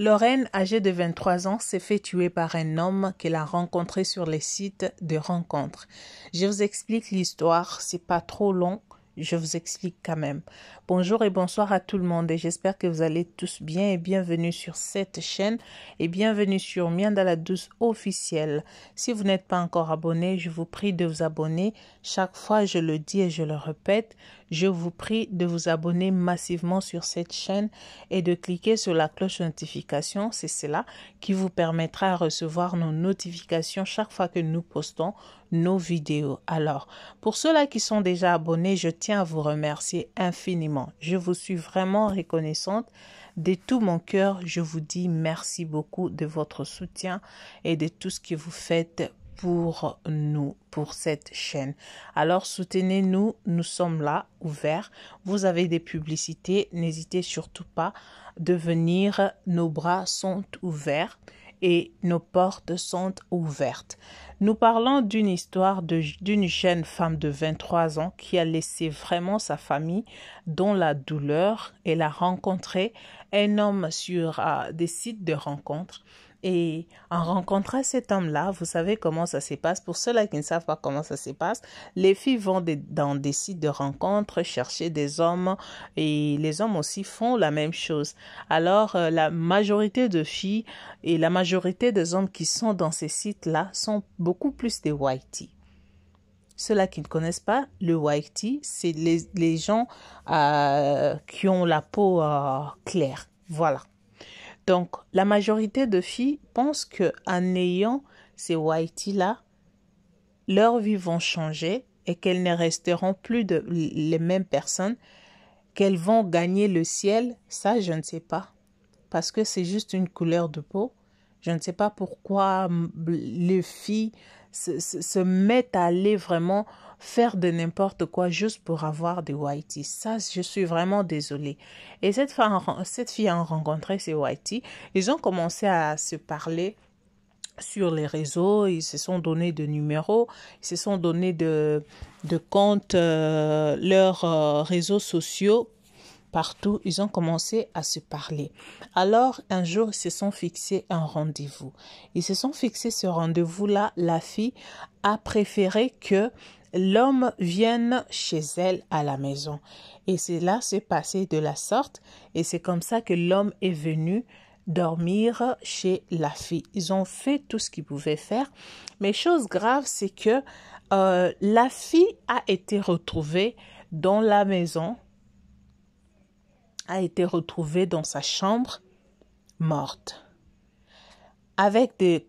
Lorraine, âgée de 23 ans, s'est fait tuer par un homme qu'elle a rencontré sur les sites de rencontres. Je vous explique l'histoire, c'est pas trop long, je vous explique quand même. Bonjour et bonsoir à tout le monde et j'espère que vous allez tous bien et bienvenue sur cette chaîne et bienvenue sur Miandala Douce officiel. Si vous n'êtes pas encore abonné, je vous prie de vous abonner. Chaque fois, je le dis et je le répète, je vous prie de vous abonner massivement sur cette chaîne et de cliquer sur la cloche de notification. C'est cela qui vous permettra de recevoir nos notifications chaque fois que nous postons nos vidéos. Alors, pour ceux-là qui sont déjà abonnés, je tiens à vous remercier infiniment. Je vous suis vraiment reconnaissante. De tout mon cœur, je vous dis merci beaucoup de votre soutien et de tout ce que vous faites pour nous, pour cette chaîne. Alors soutenez-nous, nous sommes là, ouverts. Vous avez des publicités, n'hésitez surtout pas de venir, nos bras sont ouverts et nos portes sont ouvertes. Nous parlons d'une histoire d'une jeune femme de 23 ans qui a laissé vraiment sa famille dans la douleur. Elle a rencontré un homme sur des sites de rencontres. Et en rencontrant cet homme-là, vous savez comment ça se passe. Pour ceux-là qui ne savent pas comment ça se passe, les filles vont dans des sites de rencontres chercher des hommes et les hommes aussi font la même chose. Alors, la majorité de filles et la majorité des hommes qui sont dans ces sites-là sont beaucoup plus des whitey. Ceux-là qui ne connaissent pas, le whitey, c'est les gens qui ont la peau claire. Voilà. Donc, la majorité de filles pensent qu'en ayant ces whiteys-là, leurs vies vont changer et qu'elles ne resteront plus les mêmes personnes, qu'elles vont gagner le ciel. Ça, je ne sais pas. Parce que c'est juste une couleur de peau. Je ne sais pas pourquoi les filles se mettent à aller vraiment faire de n'importe quoi juste pour avoir des whiteys. Ça, je suis vraiment désolée. Et cette fille a rencontré ces whiteys. Ils ont commencé à se parler sur les réseaux. Ils se sont donné de numéros. Ils se sont donné de comptes, leurs réseaux sociaux. Partout, ils ont commencé à se parler. Alors, un jour, ils se sont fixés un rendez-vous. Ils se sont fixés ce rendez-vous-là. La fille a préféré que l'homme vienne chez elle à la maison. Et cela s'est passé de la sorte. Et c'est comme ça que l'homme est venu dormir chez la fille. Ils ont fait tout ce qu'ils pouvaient faire. Mais chose grave, c'est que la fille a été retrouvée dans la maison, a été retrouvée dans sa chambre, morte. Avec des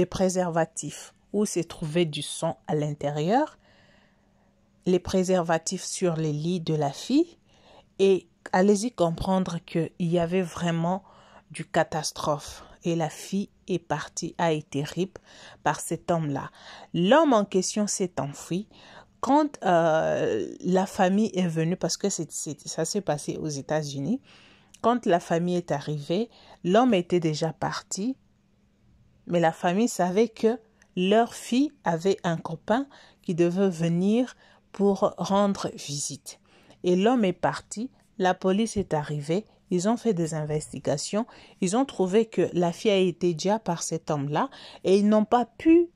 préservatifs où s'est trouvé du sang à l'intérieur, les préservatifs sur les lits de la fille, et allez-y comprendre qu'il y avait vraiment du catastrophe. Et la fille est partie, a été rip par cet homme-là. L'homme en question s'est enfui. Quand la famille est venue, parce que ça s'est passé aux États-Unis, quand la famille est arrivée, l'homme était déjà parti, mais la famille savait que leur fille avait un copain qui devait venir pour rendre visite. Et l'homme est parti, la police est arrivée, ils ont fait des investigations, ils ont trouvé que la fille a été déjà par cet homme-là et ils n'ont pas pu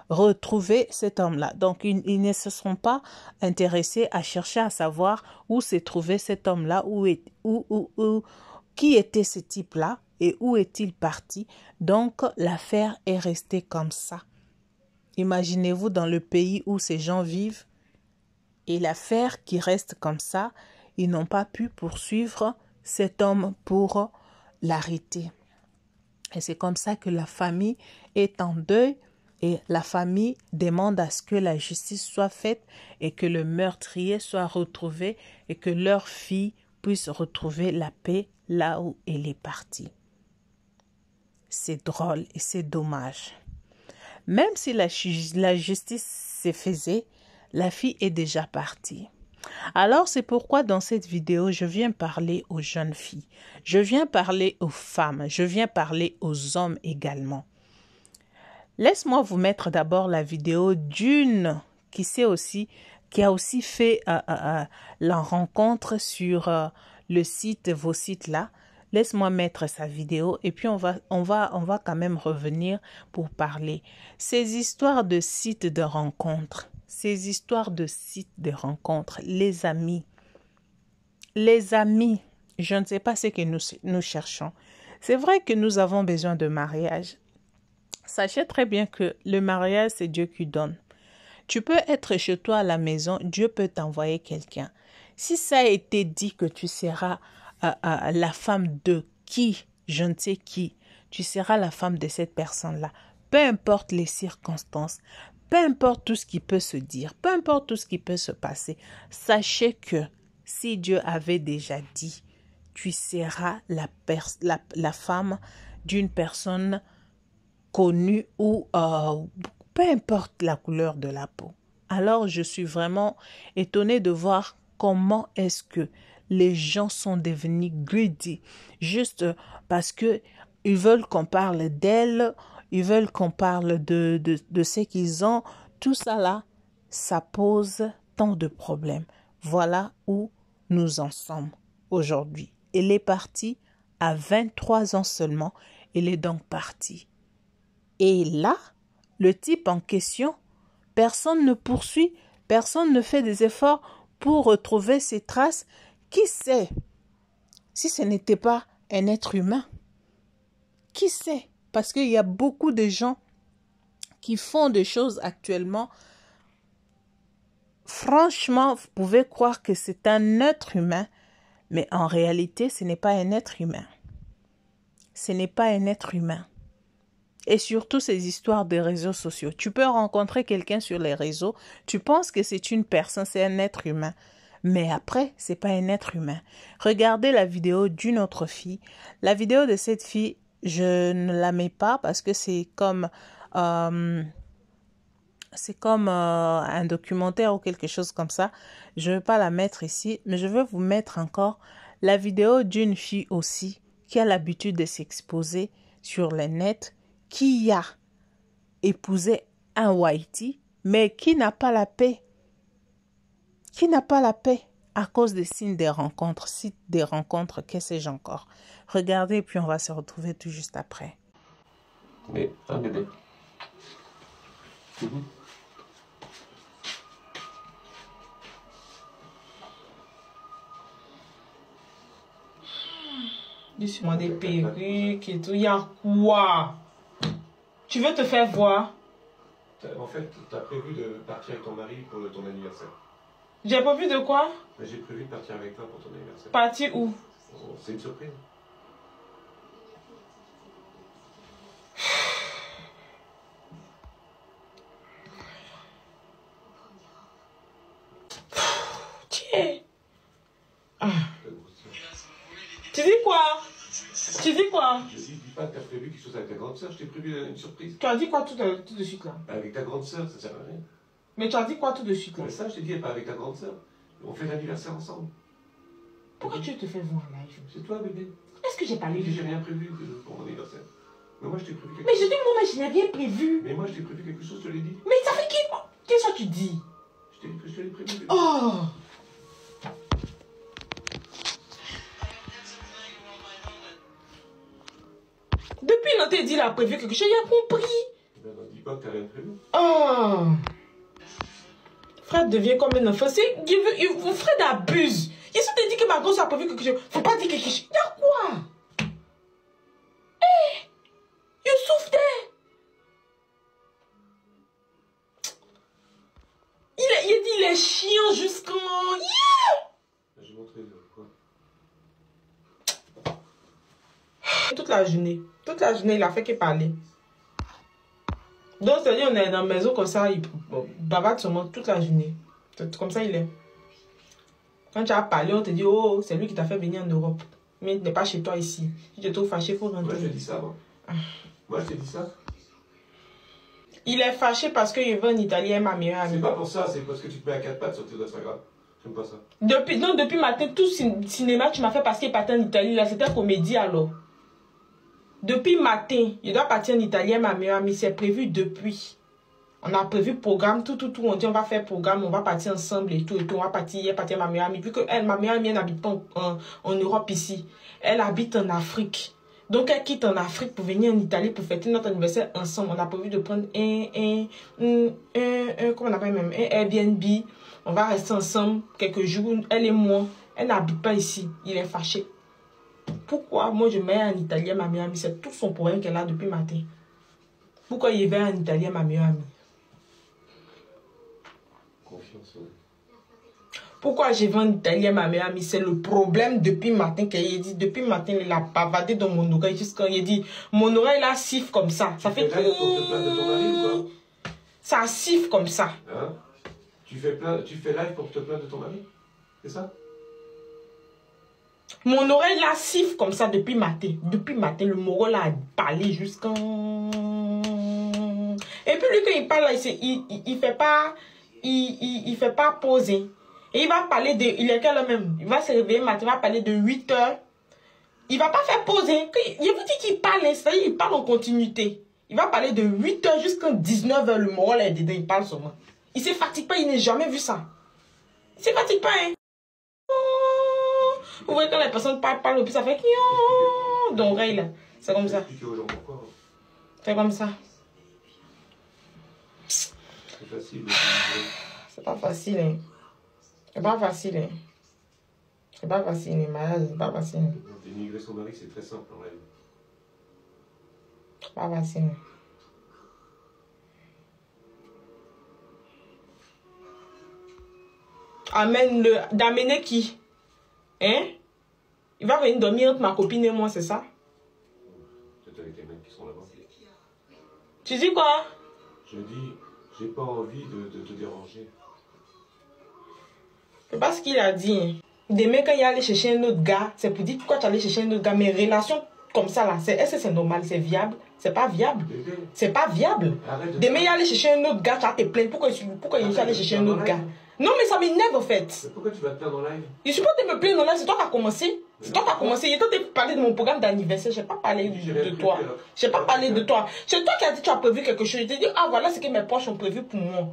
retrouver cet homme-là. Donc, ils ne se sont pas intéressés à chercher à savoir où s'est trouvé cet homme-là, qui était ce type-là et où est-il parti. Donc, l'affaire est restée comme ça. Imaginez-vous dans le pays où ces gens vivent et l'affaire qui reste comme ça. Ils n'ont pas pu poursuivre cet homme pour l'arrêter. Et c'est comme ça que la famille est en deuil et la famille demande à ce que la justice soit faite et que le meurtrier soit retrouvé et que leur fille puisse retrouver la paix là où elle est partie. C'est drôle et c'est dommage. Même si la justice se faisait, la fille est déjà partie. Alors, c'est pourquoi dans cette vidéo, je viens parler aux jeunes filles. Je viens parler aux femmes. Je viens parler aux hommes également. Laisse-moi vous mettre d'abord la vidéo d'une qui a aussi fait la rencontre sur le site, vos sites là, laisse-moi mettre sa vidéo et puis on va quand même revenir pour parler. Ces histoires de sites de rencontres, les amis, je ne sais pas ce que nous cherchons. C'est vrai que nous avons besoin de mariage. Sachez très bien que le mariage, c'est Dieu qui donne. Tu peux être chez toi à la maison, Dieu peut t'envoyer quelqu'un. Si ça a été dit que tu seras la femme de qui, je ne sais qui, tu seras la femme de cette personne-là. Peu importe les circonstances, peu importe tout ce qui peut se dire, peu importe tout ce qui peut se passer, sachez que si Dieu avait déjà dit, tu seras la femme d'une personne connue ou peu importe la couleur de la peau. Alors, je suis vraiment étonnée de voir comment est-ce que les gens sont devenus greedy juste parce que ils veulent qu'on parle d'elles, ils veulent qu'on parle de ce qu'ils ont. Tout ça là, ça pose tant de problèmes. Voilà où nous en sommes aujourd'hui. Elle est partie à 23 ans seulement. Elle est donc partie. Et là, le type en question, personne ne poursuit, personne ne fait des efforts pour retrouver ses traces. Qui sait si ce n'était pas un être humain? Qui sait? Parce qu'il y a beaucoup de gens qui font des choses actuellement. Franchement, vous pouvez croire que c'est un être humain, mais en réalité, ce n'est pas un être humain. Ce n'est pas un être humain. Et surtout ces histoires de réseaux sociaux. Tu peux rencontrer quelqu'un sur les réseaux, tu penses que c'est une personne, c'est un être humain. Mais après, c'est pas un être humain. Regardez la vidéo d'une autre fille. La vidéo de cette fille, je ne la mets pas parce que c'est comme un documentaire ou quelque chose comme ça. Je ne vais pas la mettre ici, mais je veux vous mettre encore la vidéo d'une fille aussi qui a l'habitude de s'exposer sur le net, qui a épousé un Whitey, mais qui n'a pas la paix. Qui n'a pas la paix à cause des sites des rencontres, que sais-je encore. Regardez, puis on va se retrouver tout juste après. Mais, un bébé. Dis-moi des perruques et tout, il y a quoi? Tu veux te faire voir? En fait, tu as prévu de partir avec ton mari pour ton anniversaire. J'ai pas vu de quoi? J'ai prévu de partir avec toi pour ton anniversaire. Partir où? C'est une surprise. Tiens. Ah. Tu dis quoi? Tu dis quoi? Je dis pas que tu as prévu quelque chose avec ta grande soeur, je t'ai prévu une surprise. Tu as dit quoi tout de suite là? Avec ta grande soeur, ça sert à rien. Mais tu as dit quoi tout de suite là? Mais ça, je t'ai dit, pas avec ta grande soeur. On fait l'anniversaire ensemble. Pourquoi tu te fais voir en live? C'est toi, bébé. Est-ce que j'ai parlé de J'ai rien prévu pour mon anniversaire. Mais moi, je t'ai prévu quelque Mais chose. je dis moi, je n'ai rien prévu. Mais moi, je t'ai prévu quelque chose, je te l'ai dit. Mais ça fait qui? Qu'est-ce que tu dis? Je te l'ai prévu. Bébé. Oh! Depuis longtemps, il dit il a prévu quelque chose, il a compris. Ben, non, dis pas que t'as rien prévu. Oh! Fred devient comme un enfant. Fred abuse. Il te dit que ma grosse a prévu quelque chose. Faut pas dire quelque chose. Il y a quoi? Hé! Il souffre d'elle. Il dit il est chiant jusqu'en... Yeah! Je vais montrer quoi. Toute la journée, il a fait que parler. Donc, c'est-à-dire, on est dans la maison comme ça, il bavarde seulement toute la journée. Comme ça, il est. Quand tu as parlé, on te dit, oh, c'est lui qui t'a fait venir en Europe. Mais il n'est pas chez toi ici. Si tu te trouves fâché, il faut rentrer. Moi, je te dis ça, moi. Moi, je te dis ça. Il est fâché parce qu'il veut en Italie, et ma meilleure amie. C'est pas pour ça, c'est parce que tu te mets à quatre pattes sur tes Instagram. J'aime pas ça. Depuis matin, tout cinéma, tu m'as fait parce qu'il partait en Italie, là, c'était comédie alors. Depuis matin, il doit partir en Italie, ma meilleure amie, c'est prévu depuis. On a prévu programme, tout. On dit on va faire programme, on va partir ensemble et tout. On va partir, ma meilleure amie. Vu que elle, ma meilleure amie, elle n'habite pas en Europe ici. Elle habite en Afrique. Donc, elle quitte en Afrique pour venir en Italie pour fêter notre anniversaire ensemble. On a prévu de prendre comment on appelle même, un Airbnb. On va rester ensemble quelques jours. Elle et moi. Elle n'habite pas ici. Il est fâché. Pourquoi moi je mets en Italien ma meilleure amie? C'est tout son problème qu'elle a depuis matin. Pourquoi il va en Italien ma meilleure amie? Confiance, ouais. Pourquoi je vais en Italien ma meilleure amie? C'est le problème depuis matin qu'elle dit. Depuis matin, il a bavardé dans mon oreille jusqu'à il dit. Mon oreille là siffle comme ça. Ça fait live pour te plaindre de ton mari ou quoi? Ça siffle comme ça. Hein? Tu fais live pour te plaindre de ton mari? C'est ça? Mon oreille là siffle comme ça depuis matin. Depuis matin, le Moro là a parlé jusqu'à... Et puis lui, quand il parle là, il fait pas... Il fait pas poser. Et il va parler de... Il est quelle heure même? Il va se réveiller matin, il va parler de 8 heures. Il va pas faire poser. Je vous dis qu'il parle, c'est-à-dire il parle en continuité. Il va parler de 8 heures jusqu'à 19 heures. Le Moro là est dedans, il parle seulement. Il se fatigue pas, il n'a jamais vu ça. Il se fatigue pas, hein. Vous voyez quand les personnes parlent, puis ça fait dans l'oreille là. C'est comme ça. C'est comme ça. C'est facile. C'est pas facile, hein. C'est pas facile, hein. C'est pas facile, les malades, c'est pas facile. Dénigrer son mari, c'est très simple en réalité. C'est pas facile. D'amener qui? Hein? Il va venir dormir entre ma copine et moi, c'est ça? C'est avec les mecs qui sont là-bas. Tu dis quoi? Je dis, j'ai pas envie de te déranger. C'est pas ce qu'il a dit. Demain, quand il allait chercher un autre gars, c'est pour dire pourquoi tu allais chercher un autre gars. Mais relations comme ça, là, est-ce que c'est normal? C'est viable? C'est pas viable. C'est pas viable. Demain, il allait chercher un autre gars, tu vas te plaindre. Pourquoi il est allé chercher un autre gars? Non, mais ça m'énerve en fait. Mais pourquoi tu vas te plaindre en live? Je suis pas de me plaindre en live, c'est toi qui as commencé. C'est toi qui as commencé. Il était parlé de mon programme d'anniversaire. Je n'ai pas parlé de toi. Je n'ai pas parlé de toi. C'est toi qui as dit que tu as prévu quelque chose. Je t'ai dit, ah voilà ce que mes proches ont prévu pour moi.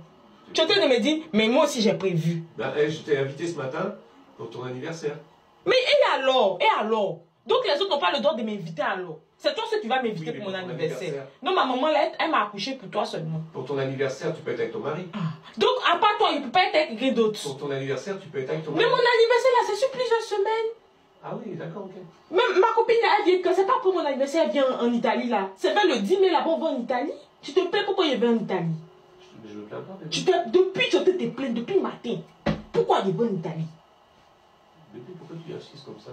Tu es en train de me dire, mais moi aussi j'ai prévu. Ben, je t'ai invité ce matin pour ton anniversaire. Mais et alors? Et alors? Donc les autres n'ont pas le droit de m'inviter alors. C'est toi qui vas m'inviter pour mon anniversaire. Non, ma maman, là, elle m'a accouché pour toi seulement. Pour ton anniversaire, tu peux être avec ton mari. Ah. Donc, à part toi, il ne peut pas être avec quelqu'un d'autre. Pour ton anniversaire, tu peux être avec ton mari. Mais mon anniversaire, là, c'est sur plusieurs semaines. Ah oui, d'accord, ok. Même ma copine, là, elle vient, que c'est pas pour mon anniversaire, elle vient en Italie, là. C'est vers le 10 mai, là-bas, on va en Italie. Tu te plains pourquoi il va en Italie? Je me plains pas, bébé. Depuis, tu te plains, depuis le matin. Pourquoi il va en Italie? Bébé, pourquoi tu insistes comme ça?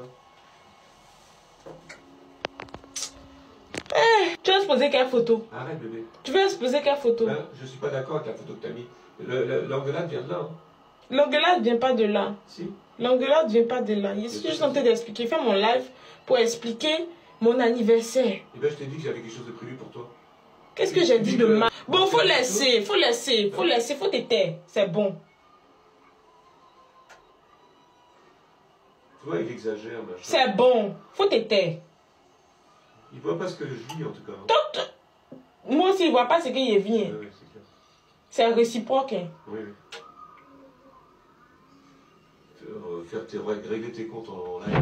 Tu vas exposer quelle photo? Arrête, bébé. Tu veux exposer quelle photo? Ben, je suis pas d'accord avec la photo que tu as mis. L'engueulade vient de là. Hein. L'engueulade ne vient pas de là. Si. L'engueulade ne vient pas de là. Je suis juste en train d'expliquer. Fais mon live pour expliquer mon anniversaire. Eh ben, je t'ai dit que j'avais quelque chose de prévu pour toi. Qu'est-ce que j'ai dit de mal? Bon, faut laisser, faut te taire. C'est bon. Tu vois, il exagère, machin. C'est bon. Faut te taire. Il voit pas ce que je vis, en tout cas. Moi aussi, il ne voit pas ce qu'il vient. Oui, c'est clair. C'est réciproque. Hein. Oui, oui. Régler tes comptes en live. Là.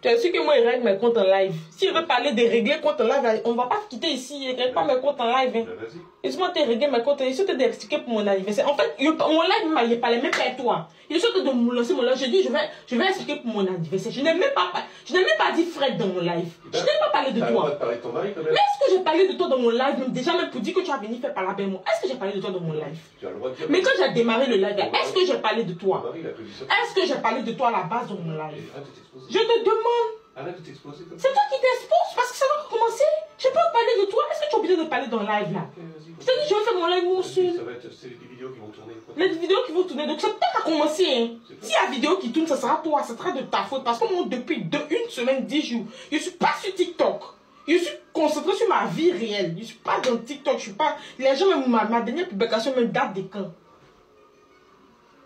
Tu es sûr que moi, il règle mes comptes en live. S'il veut parler de régler comptes en live, on ne va pas quitter ici. Il ne règle pas mes comptes en live. Hein. Vas-y. Laisse-moi te régler mes comptes. Je suis en train d'expliquer pour mon anniversaire. En fait, mon live, il ne parlait même pas à toi. Je suis en train de me lancer mon live. Je dis, je vais expliquer pour mon anniversaire. Je n'ai même pas dit Fred dans mon live. Je n'ai pas parlé de toi. toi. De parler de ton mari, quand même. Mais est-ce que j'ai parlé de toi dans mon live, même déjà même pour dire que tu as venu faire parler avec moi? Est-ce que j'ai parlé de toi dans mon live? Tu as le droit de dire. Mais quand j'ai démarré le live, est-ce que j'ai parlé de toi? Ton mari, il a tout dit ça. Est-ce que j'ai parlé de toi à la base dans mon live? Arrête de t'exposer. Je te demande. Arrête de t'exposer comme ça. C'est toi qui t'exposes parce que c'est toi qui a commencé. Je peux parler de toi. Est-ce que tu es obligé de parler dans le live là? Ok, vas-y. Je te dis, je vais faire mon live moi aussi. Ça va être c'est des vidéos qui vont tourner. Les vidéos qui vont tourner, donc c'est toi qui as commencé. Hein. Si la vidéo qui tourne, ça sera toi, ça sera de ta faute. Parce que moi, depuis une semaine, 10 jours, je ne suis pas sur TikTok. Je suis concentré sur ma vie réelle. Je ne suis pas dans TikTok. Je suis pas. Les gens, même ma dernière publication, même date de quand?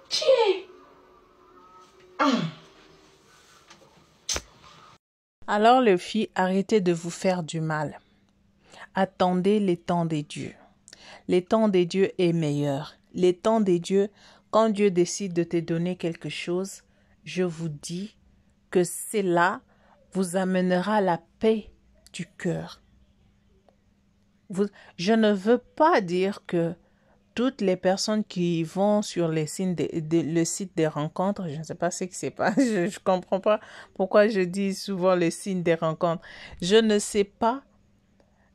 Tiens. Ah. Alors les filles, arrêtez de vous faire du mal. Attendez les temps des dieux. Le temps de Dieu est meilleur. Le temps de Dieu, quand Dieu décide de te donner quelque chose, je vous dis que cela vous amènera la paix du cœur. Je ne veux pas dire que toutes les personnes qui vont sur le site des rencontres, je ne sais pas ce que c'est pas, je ne comprends pas pourquoi je dis souvent le signe des rencontres. Je ne sais pas.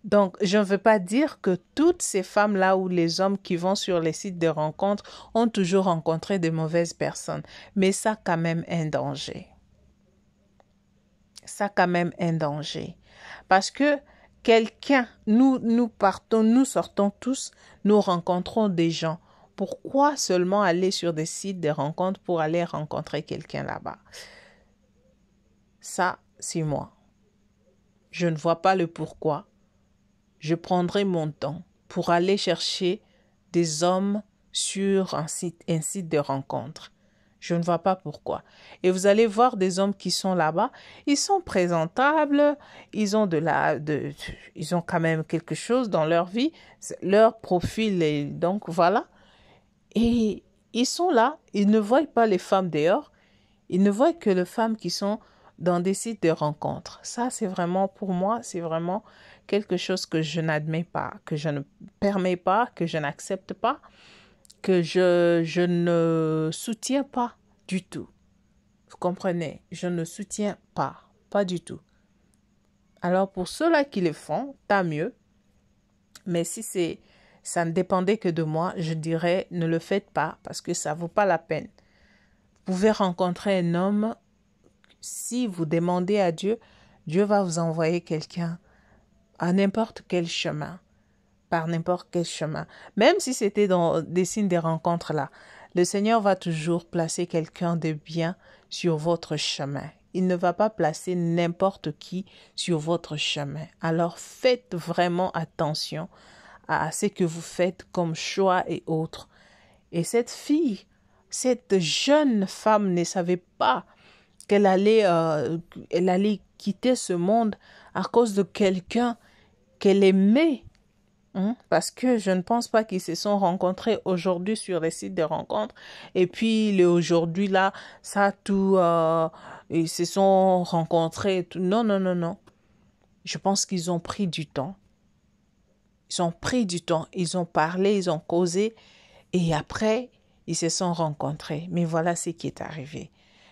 Donc, je ne veux pas dire que toutes ces femmes-là ou les hommes qui vont sur les sites de rencontres ont toujours rencontré de mauvaises personnes. Mais ça, quand même, un danger. Ça, quand même, un danger. Parce que quelqu'un, nous partons, nous sortons tous, nous rencontrons des gens. Pourquoi seulement aller sur des sites de rencontres pour aller rencontrer quelqu'un là-bas? Ça, c'est moi. Je ne vois pas le pourquoi. Je prendrai mon temps pour aller chercher des hommes sur un site de rencontre. Je ne vois pas pourquoi. Et vous allez voir des hommes qui sont là-bas, ils sont présentables, ils ont ils ont quand même quelque chose dans leur vie, leur profil est donc voilà. Et ils sont là, ils ne voient pas les femmes dehors, ils ne voient que les femmes qui sont dans des sites de rencontres. Ça, c'est vraiment, pour moi, c'est vraiment quelque chose que je n'admets pas, que je ne permets pas, que je n'accepte pas, que je ne soutiens pas du tout. Vous comprenez? Je ne soutiens pas du tout. Alors, pour ceux-là qui le font, tant mieux. Mais si ça ne dépendait que de moi, je dirais ne le faites pas parce que ça ne vaut pas la peine. Vous pouvez rencontrer un homme. Si vous demandez à Dieu, Dieu va vous envoyer quelqu'un à n'importe quel chemin, par n'importe quel chemin. Même si c'était dans des signes des rencontres là, le Seigneur va toujours placer quelqu'un de bien sur votre chemin. Il ne va pas placer n'importe qui sur votre chemin. Alors faites vraiment attention à ce que vous faites comme choix et autres. Et cette fille, cette jeune femme ne savait pas qu'elle allait quitter ce monde à cause de quelqu'un qu'elle aimait. Parce que je ne pense pas qu'ils se sont rencontrés aujourd'hui sur les sites de rencontres. Et puis, aujourd'hui, là, ça, tout, ils se sont rencontrés. Tout. Non, non, non, non. Je pense qu'ils ont pris du temps. Ils ont pris du temps. Ils ont parlé, ils ont causé. Et après, ils se sont rencontrés. Mais voilà ce qui est arrivé.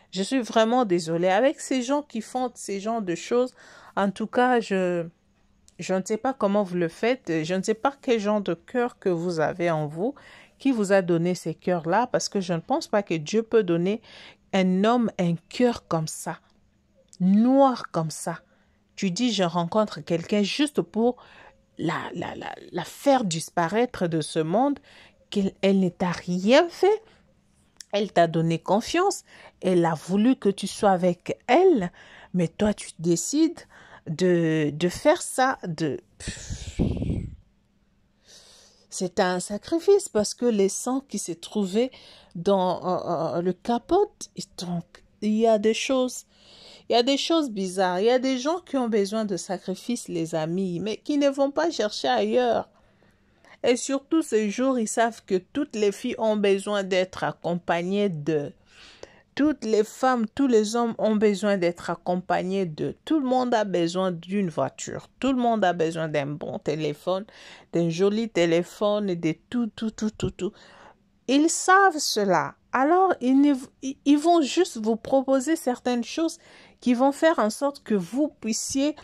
Je suis vraiment désolée. Avec ces gens qui font ces genres de choses, en tout cas, je ne sais pas comment vous le faites. Je ne sais pas quel genre de cœur que vous avez en vous qui vous a donné ces cœurs-là, parce que je ne pense pas que Dieu peut donner un homme un cœur comme ça, noir comme ça. Tu dis, je rencontre quelqu'un juste pour la faire disparaître de ce monde, qu'elle ne t'a rien fait. Elle t'a donné confiance. Elle a voulu que tu sois avec elle. Mais toi, tu décides de faire ça. C'est un sacrifice parce que les sangs qui se trouvaient dans le capote, donc, il y a des choses bizarres. Il y a des gens qui ont besoin de sacrifices, les amis, mais qui ne vont pas chercher ailleurs. Et surtout, ces jours, ils savent que toutes les filles ont besoin d'être accompagnées de. Toutes les femmes, tous les hommes ont besoin d'être accompagnés de. Tout le monde a besoin d'une voiture. Tout le monde a besoin d'un bon téléphone, d'un joli téléphone et de tout. Ils savent cela. Alors, ils vont juste vous proposer certaines choses qui vont faire en sorte que vous puissiez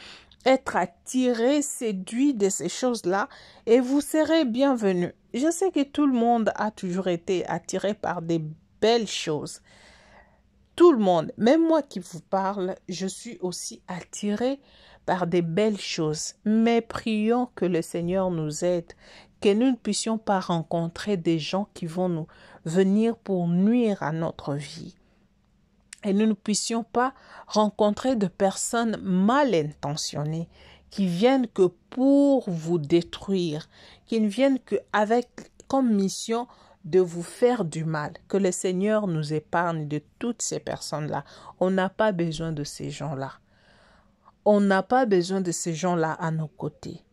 être attiré, séduit de ces choses-là et vous serez bienvenus. Je sais que tout le monde a toujours été attiré par des belles choses. Tout le monde, même moi qui vous parle, je suis aussi attiré par des belles choses. Mais prions que le Seigneur nous aide, que nous ne puissions pas rencontrer des gens qui vont nous venir pour nuire à notre vie. Et nous ne puissions pas rencontrer de personnes mal intentionnées qui viennent que pour vous détruire, qui ne viennent qu'avec comme mission de vous faire du mal. Que le Seigneur nous épargne de toutes ces personnes-là. On n'a pas besoin de ces gens-là. On n'a pas besoin de ces gens-là à nos côtés.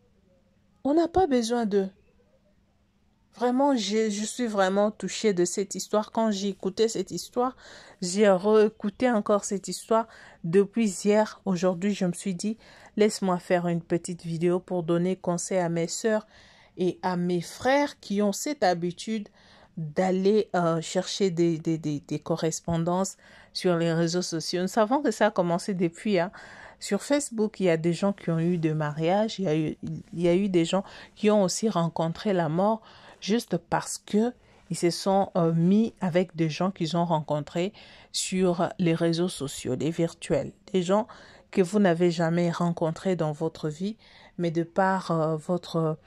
On n'a pas besoin d'eux. Vraiment, je suis vraiment touchée de cette histoire. Quand j'ai écouté cette histoire, j'ai réécouté encore cette histoire depuis hier. Aujourd'hui, je me suis dit, laisse-moi faire une petite vidéo pour donner conseil à mes sœurs et à mes frères qui ont cette habitude d'aller chercher des correspondances sur les réseaux sociaux. Nous savons que ça a commencé depuis, hein. Sur Facebook, il y a des gens qui ont eu de mariage, il y a eu des gens qui ont aussi rencontré la mort juste parce que ils se sont mis avec des gens qu'ils ont rencontrés sur les réseaux sociaux, les virtuels, des gens que vous n'avez jamais rencontrés dans votre vie, mais de par votre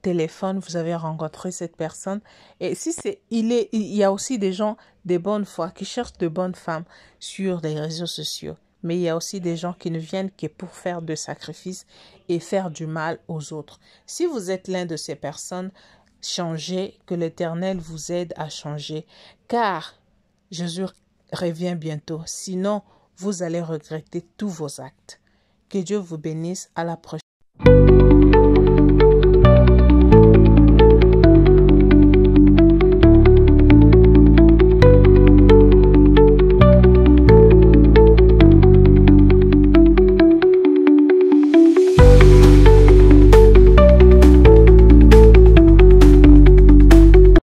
téléphone, vous avez rencontré cette personne. Et si il y a aussi des gens de bonne foi qui cherchent de bonnes femmes sur les réseaux sociaux. Mais il y a aussi des gens qui ne viennent que pour faire de sacrifices et faire du mal aux autres. Si vous êtes l'un de ces personnes, changez, que l'Éternel vous aide à changer, car Jésus revient bientôt. Sinon, vous allez regretter tous vos actes. Que Dieu vous bénisse. À la prochaine.